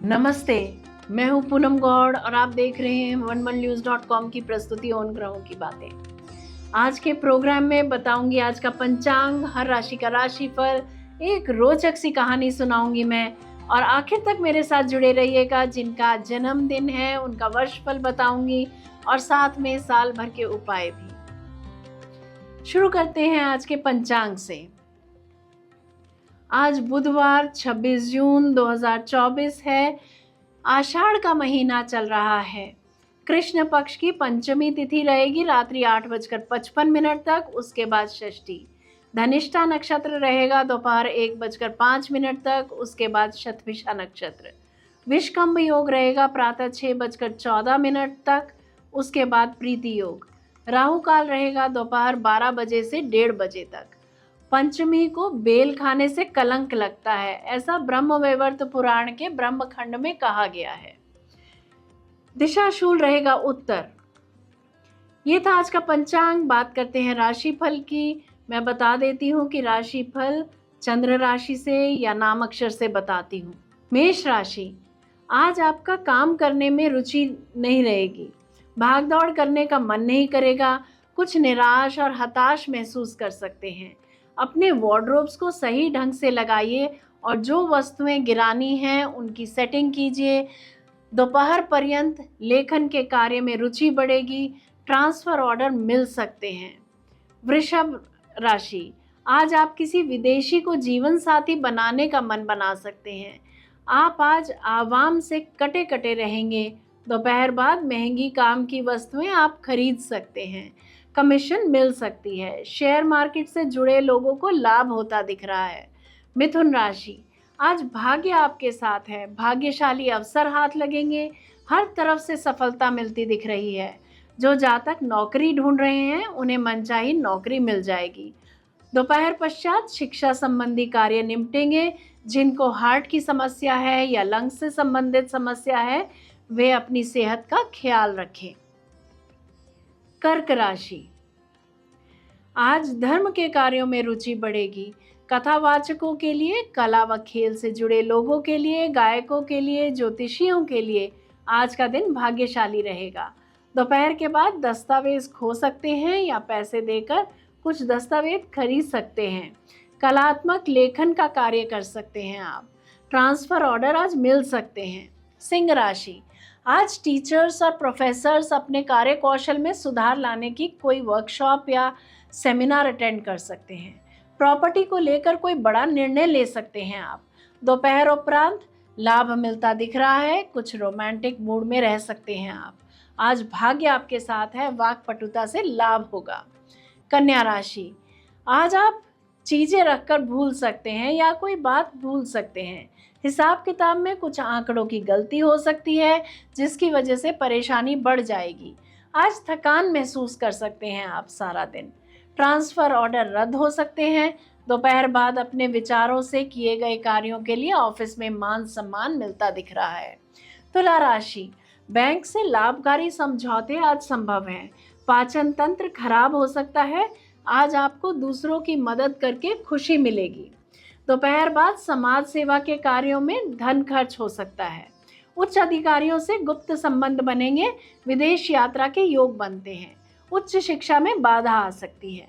नमस्ते, मैं हूं पूनम गौड़ और आप देख रहे हैं onemanews.com की प्रस्तुति ओन ग्रहों की बातें। आज के प्रोग्राम में बताऊंगी आज का पंचांग, हर राशि का राशिफल, एक रोचक सी कहानी सुनाऊंगी मैं और आखिर तक मेरे साथ जुड़े रहिएगा। जिनका जन्मदिन है उनका वर्षफल बताऊंगी और साथ में साल भर के उपाय भी। शुरू करते हैं आज के पंचांग से। आज बुधवार 26 जून 2024 है। आषाढ़ का महीना चल रहा है। कृष्ण पक्ष की पंचमी तिथि रहेगी रात्रि 8:55 तक, उसके बाद षष्ठी। धनिष्ठा नक्षत्र रहेगा दोपहर 1:05 तक, उसके बाद शतभिषा नक्षत्र। विषकंभ योग रहेगा प्रातः 6:14 तक, उसके बाद प्रीति योग। राहु काल रहेगा दोपहर 12 बजे से 1:30 बजे तक। पंचमी को बेल खाने से कलंक लगता है, ऐसा ब्रह्मवैवर्त पुराण के ब्रह्मखंड में कहा गया है। दिशाशूल रहेगा उत्तर। ये था आज का पंचांग। बात करते हैं राशिफल की। मैं बता देती हूँ कि राशिफल चंद्र राशि से या नाम अक्षर से बताती हूँ। मेष राशि, आज आपका काम करने में रुचि नहीं रहेगी, भागदौड़ करने का मन नहीं करेगा, कुछ निराश और हताश महसूस कर सकते हैं। अपने वार्डरोब्स को सही ढंग से लगाइए और जो वस्तुएं गिरानी हैं उनकी सेटिंग कीजिए। दोपहर पर्यंत लेखन के कार्य में रुचि बढ़ेगी, ट्रांसफर ऑर्डर मिल सकते हैं। वृषभ राशि, आज आप किसी विदेशी को जीवन साथी बनाने का मन बना सकते हैं। आप आज आवाम से कटे कटे रहेंगे। दोपहर बाद महंगी काम की वस्तुएं आप खरीद सकते हैं, कमीशन मिल सकती है। शेयर मार्केट से जुड़े लोगों को लाभ होता दिख रहा है। मिथुन राशि, आज भाग्य आपके साथ है, भाग्यशाली अवसर हाथ लगेंगे, हर तरफ से सफलता मिलती दिख रही है। जो जातक नौकरी ढूंढ रहे हैं उन्हें मनचाही नौकरी मिल जाएगी। दोपहर पश्चात शिक्षा संबंधी कार्य निपटेंगे। जिनको हार्ट की समस्या है या लंग्स से संबंधित समस्या है वे अपनी सेहत का ख्याल रखें। कर्क राशि, आज धर्म के कार्यों में रुचि बढ़ेगी। कथावाचकों के लिए, कला व खेल से जुड़े लोगों के लिए, गायकों के लिए, ज्योतिषियों के लिए आज का दिन भाग्यशाली रहेगा। दोपहर के बाद दस्तावेज खो सकते हैं या पैसे देकर कुछ दस्तावेज खरीद सकते हैं। कलात्मक लेखन का कार्य कर सकते हैं आप। ट्रांसफर ऑर्डर आज मिल सकते हैं। सिंह राशि, आज टीचर्स और प्रोफेसर्स अपने कार्य कौशल में सुधार लाने की कोई वर्कशॉप या सेमिनार अटेंड कर सकते हैं। प्रॉपर्टी को लेकर कोई बड़ा निर्णय ले सकते हैं आप। दोपहर उपरांत लाभ मिलता दिख रहा है, कुछ रोमांटिक मूड में रह सकते हैं आप। आज भाग्य आपके साथ है, वाक्पटुता से लाभ होगा। कन्या राशि, आज आप चीज़ें रखकर भूल सकते हैं या कोई बात भूल सकते हैं। हिसाब किताब में कुछ आंकड़ों की गलती हो सकती है जिसकी वजह से परेशानी बढ़ जाएगी। आज थकान महसूस कर सकते हैं आप सारा दिन। ट्रांसफ़र ऑर्डर रद्द हो सकते हैं। दोपहर बाद अपने विचारों से किए गए कार्यों के लिए ऑफिस में मान सम्मान मिलता दिख रहा है। तुला राशि, बैंक से लाभकारी समझौते आज संभव हैं। पाचन तंत्र खराब हो सकता है। आज आपको दूसरों की मदद करके खुशी मिलेगी। दोपहर बाद समाज सेवा के कार्यों में धन खर्च हो सकता है। उच्च अधिकारियों से गुप्त संबंध बनेंगे। विदेश यात्रा के योग बनते हैं। उच्च शिक्षा में बाधा आ सकती है।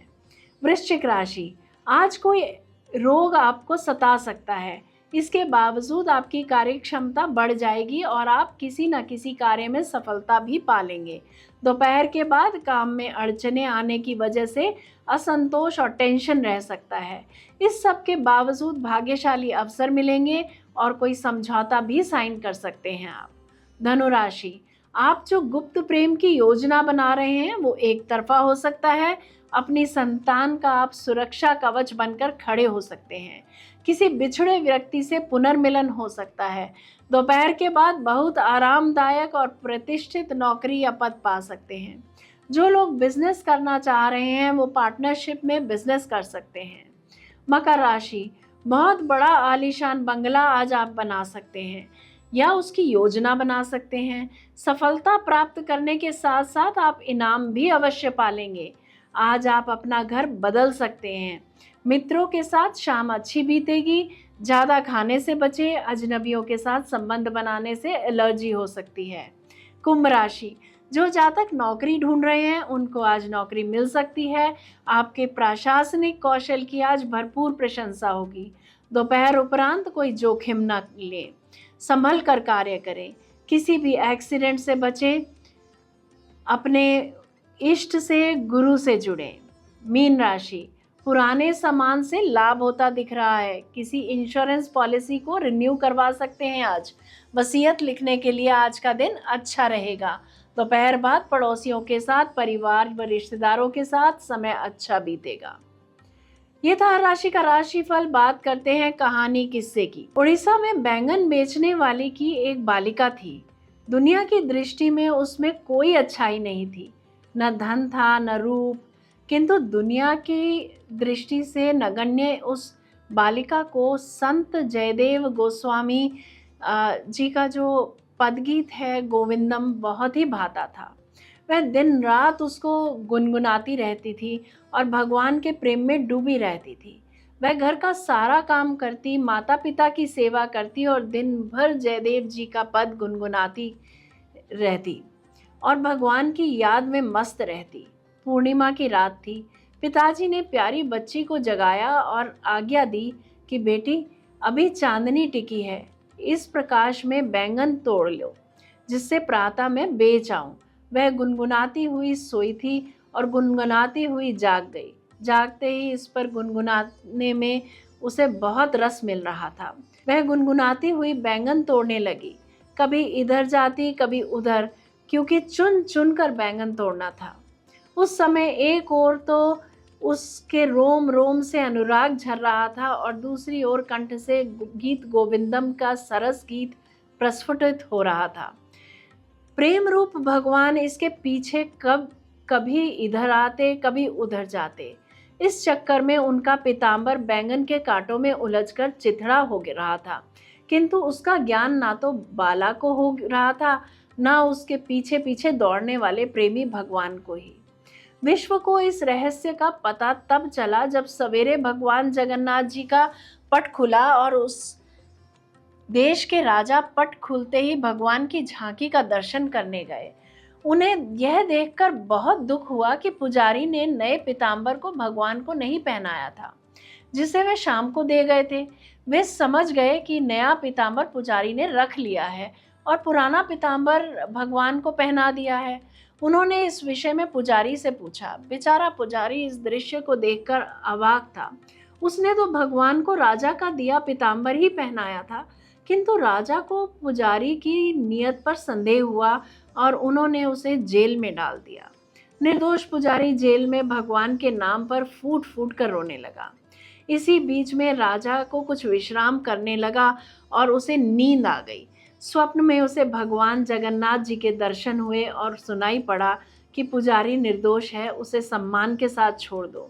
वृश्चिक राशि, आज कोई रोग आपको सता सकता है, इसके बावजूद आपकी कार्यक्षमता बढ़ जाएगी और आप किसी न किसी कार्य में सफलता भी पालेंगे। दोपहर के बाद काम में अड़चने आने की वजह से असंतोष और टेंशन रह सकता है। इस सब के बावजूद भाग्यशाली अवसर मिलेंगे और कोई समझौता भी साइन कर सकते हैं आप। धनु राशि, आप जो गुप्त प्रेम की योजना बना रहे हैं वो एक तरफा हो सकता है। अपनी संतान का आप सुरक्षा कवच बनकर खड़े हो सकते हैं। किसी बिछड़े व्यक्ति से पुनर्मिलन हो सकता है। दोपहर के बाद बहुत आरामदायक और प्रतिष्ठित नौकरी या पद पा सकते हैं। जो लोग बिजनेस करना चाह रहे हैं वो पार्टनरशिप में बिजनेस कर सकते हैं। मकर राशि, बहुत बड़ा आलीशान बंगला आज आप बना सकते हैं या उसकी योजना बना सकते हैं। सफलता प्राप्त करने के साथ साथ आप इनाम भी अवश्य पालेंगे। आज आप अपना घर बदल सकते हैं। मित्रों के साथ शाम अच्छी बीतेगी। ज़्यादा खाने से बचें, अजनबियों के साथ संबंध बनाने से एलर्जी हो सकती है। कुंभ राशि, जो जातक नौकरी ढूंढ रहे हैं उनको आज नौकरी मिल सकती है। आपके प्रशासनिक कौशल की आज भरपूर प्रशंसा होगी। दोपहर उपरांत कोई जोखिम न लें, संभल कर कार्य करें, किसी भी एक्सीडेंट से बचें, अपने इष्ट से, गुरु से जुड़ें। मीन राशि, पुराने सामान से लाभ होता दिख रहा है, किसी इंश्योरेंस पॉलिसी को रिन्यू करवा सकते हैं आज। वसीयत लिखने के लिए आज का दिन अच्छा रहेगा। दोपहर बाद पड़ोसियों के साथ, परिवार व रिश्तेदारों के साथ समय अच्छा बीतेगा। ये था हर राशि का राशिफल। बात करते हैं कहानी किस्से की। उड़ीसा में बैंगन बेचने वाली की एक बालिका थी। दुनिया की दृष्टि में उसमें कोई अच्छाई नहीं थी, न धन था न रूप, किंतु दुनिया की दृष्टि से नगण्य उस बालिका को संत जयदेव गोस्वामी जी का जो पदगीत है गोविंदम बहुत ही भाता था। वह दिन रात उसको गुनगुनाती रहती थी और भगवान के प्रेम में डूबी रहती थी। वह घर का सारा काम करती, माता पिता की सेवा करती और दिन भर जयदेव जी का पद गुनगुनाती रहती और भगवान की याद में मस्त रहती। पूर्णिमा की रात थी। पिताजी ने प्यारी बच्ची को जगाया और आज्ञा दी कि बेटी, अभी चांदनी टिकी है, इस प्रकाश में बैंगन तोड़ लो, जिससे प्रातः मैं बेच आऊं। वह गुनगुनाती हुई सोई थी और गुनगुनाती हुई जाग गई। जागते ही इस पर गुनगुनाने में उसे बहुत रस मिल रहा था। वह गुनगुनाती हुई बैंगन तोड़ने लगी, कभी इधर जाती कभी उधर, क्योंकि चुन चुन कर बैंगन तोड़ना था। उस समय एक ओर तो उसके रोम रोम से अनुराग झर रहा था और दूसरी ओर कंठ से गीत गोविंदम का सरस गीत प्रस्फुटित हो रहा था। प्रेम रूप भगवान इसके पीछे कभी इधर आते कभी उधर जाते। इस चक्कर में उनका पीताम्बर बैंगन के कांटों में उलझकर चिथड़ा हो रहा था, किंतु उसका ज्ञान ना तो बाला को हो रहा था, ना उसके पीछे पीछे दौड़ने वाले प्रेमी भगवान को ही। विश्व को इस रहस्य का पता तब चला जब सवेरे भगवान जगन्नाथ जी का पट खुला और उस देश के राजा पट खुलते ही भगवान की झांकी का दर्शन करने गए। उन्हें यह देखकर बहुत दुख हुआ कि पुजारी ने नए पीताम्बर को भगवान को नहीं पहनाया था, जिसे वे शाम को दे गए थे। वे समझ गए कि नया पीताम्बर पुजारी ने रख लिया है और पुराना पीताम्बर भगवान को पहना दिया है। उन्होंने इस विषय में पुजारी से पूछा। बेचारा पुजारी इस दृश्य को देखकर अवाक था। उसने तो भगवान को राजा का दिया पीताम्बर ही पहनाया था, किंतु राजा को पुजारी की नीयत पर संदेह हुआ और उन्होंने उसे जेल में डाल दिया। निर्दोष पुजारी जेल में भगवान के नाम पर फूट फूट कर रोने लगा। इसी बीच में राजा को कुछ विश्राम करने लगा और उसे नींद आ गई। स्वप्न में उसे भगवान जगन्नाथ जी के दर्शन हुए और सुनाई पड़ा कि पुजारी निर्दोष है, उसे सम्मान के साथ छोड़ दो।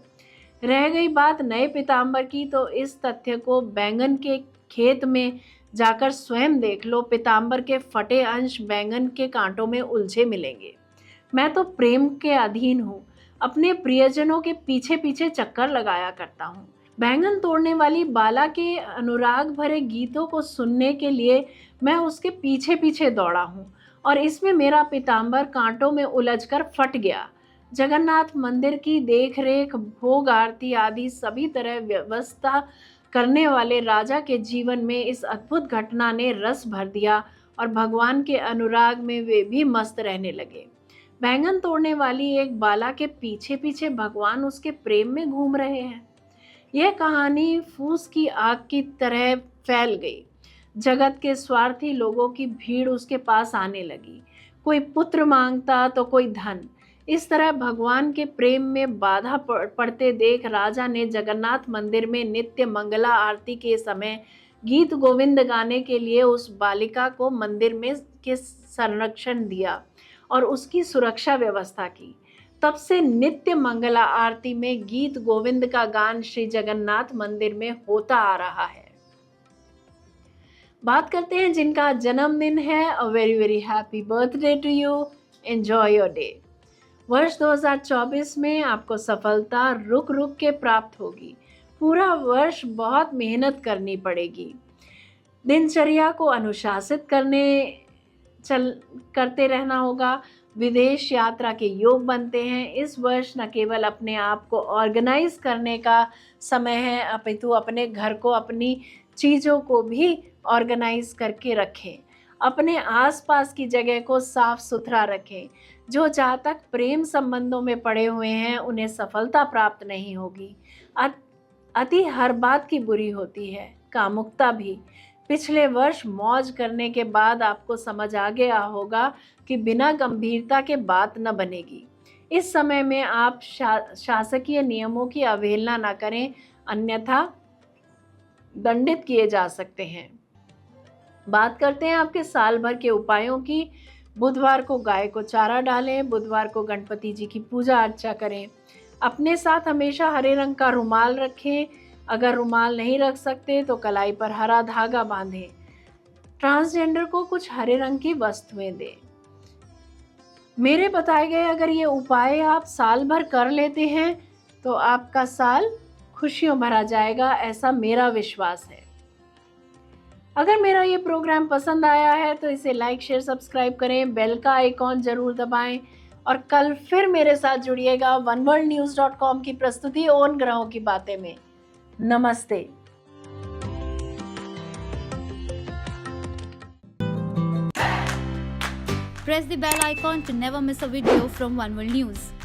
रह गई बात नए पीताम्बर की, तो इस तथ्य को बैंगन के खेत में जाकर स्वयं देख लो। पीताम्बर के फटे अंश बैंगन के कांटों में उलझे मिलेंगे। मैं तो प्रेम के अधीन हूँ, अपने प्रियजनों के पीछे पीछे चक्कर लगाया करता हूँ। बैंगन तोड़ने वाली बाला के अनुराग भरे गीतों को सुनने के लिए मैं उसके पीछे पीछे दौड़ा हूँ और इसमें मेरा पीताम्बर कांटों में उलझकर फट गया। जगन्नाथ मंदिर की देखरेख, भोग आरती आदि सभी तरह व्यवस्था करने वाले राजा के जीवन में इस अद्भुत घटना ने रस भर दिया और भगवान के अनुराग में वे भी मस्त रहने लगे। बैंगन तोड़ने वाली एक बाला के पीछे पीछे भगवान उसके प्रेम में घूम रहे हैं। यह कहानी फूस की आग की तरह फैल गई। जगत के स्वार्थी लोगों की भीड़ उसके पास आने लगी। कोई पुत्र मांगता तो कोई धन। इस तरह भगवान के प्रेम में बाधा पड़ते देख राजा ने जगन्नाथ मंदिर में नित्य मंगला आरती के समय गीत गोविंद गाने के लिए उस बालिका को मंदिर में के संरक्षण दिया और उसकी सुरक्षा व्यवस्था की। तब से नित्य मंगला आरती में गीत गोविंद का गान श्री जगन्नाथ मंदिर में होता आ रहा है। बात करते हैं जिनका जन्मदिन है। A very very happy birthday to you. Enjoy your day. वर्ष 2024 में आपको सफलता रुक रुक के प्राप्त होगी। पूरा वर्ष बहुत मेहनत करनी पड़ेगी। दिनचर्या को अनुशासित करते रहना होगा। विदेश यात्रा के योग बनते हैं। इस वर्ष न केवल अपने आप को ऑर्गेनाइज करने का समय है, अपितु अपने घर को, अपनी चीज़ों को भी ऑर्गेनाइज करके रखें। अपने आसपास की जगह को साफ सुथरा रखें। जो जातक प्रेम संबंधों में पड़े हुए हैं उन्हें सफलता प्राप्त नहीं होगी। अति हर बात की बुरी होती है, कामुकता भी। पिछले वर्ष मौज करने के बाद आपको समझ आ गया होगा कि बिना गंभीरता के बात न बनेगी। इस समय में आप शासकीय नियमों की अवहेलना न करें, अन्यथा दंडित किए जा सकते हैं। बात करते हैं आपके साल भर के उपायों की। बुधवार को गाय को चारा डालें। बुधवार को गणपति जी की पूजा अर्चा करें। अपने साथ हमेशा हरे रंग का रुमाल रखें। अगर रुमाल नहीं रख सकते तो कलाई पर हरा धागा बांधें। ट्रांसजेंडर को कुछ हरे रंग की वस्तुएं दें। मेरे बताए गए अगर ये उपाय आप साल भर कर लेते हैं तो आपका साल खुशियों भरा जाएगा, ऐसा मेरा विश्वास है। अगर मेरा ये प्रोग्राम पसंद आया है तो इसे लाइक, शेयर, सब्सक्राइब करें, बेल का आइकॉन जरूर दबाएं और कल फिर मेरे साथ जुड़िएगा oneworldnews.com की प्रस्तुति उन ग्रहों की बातें में। नमस्ते। Press the bell icon to never miss a video from One World News.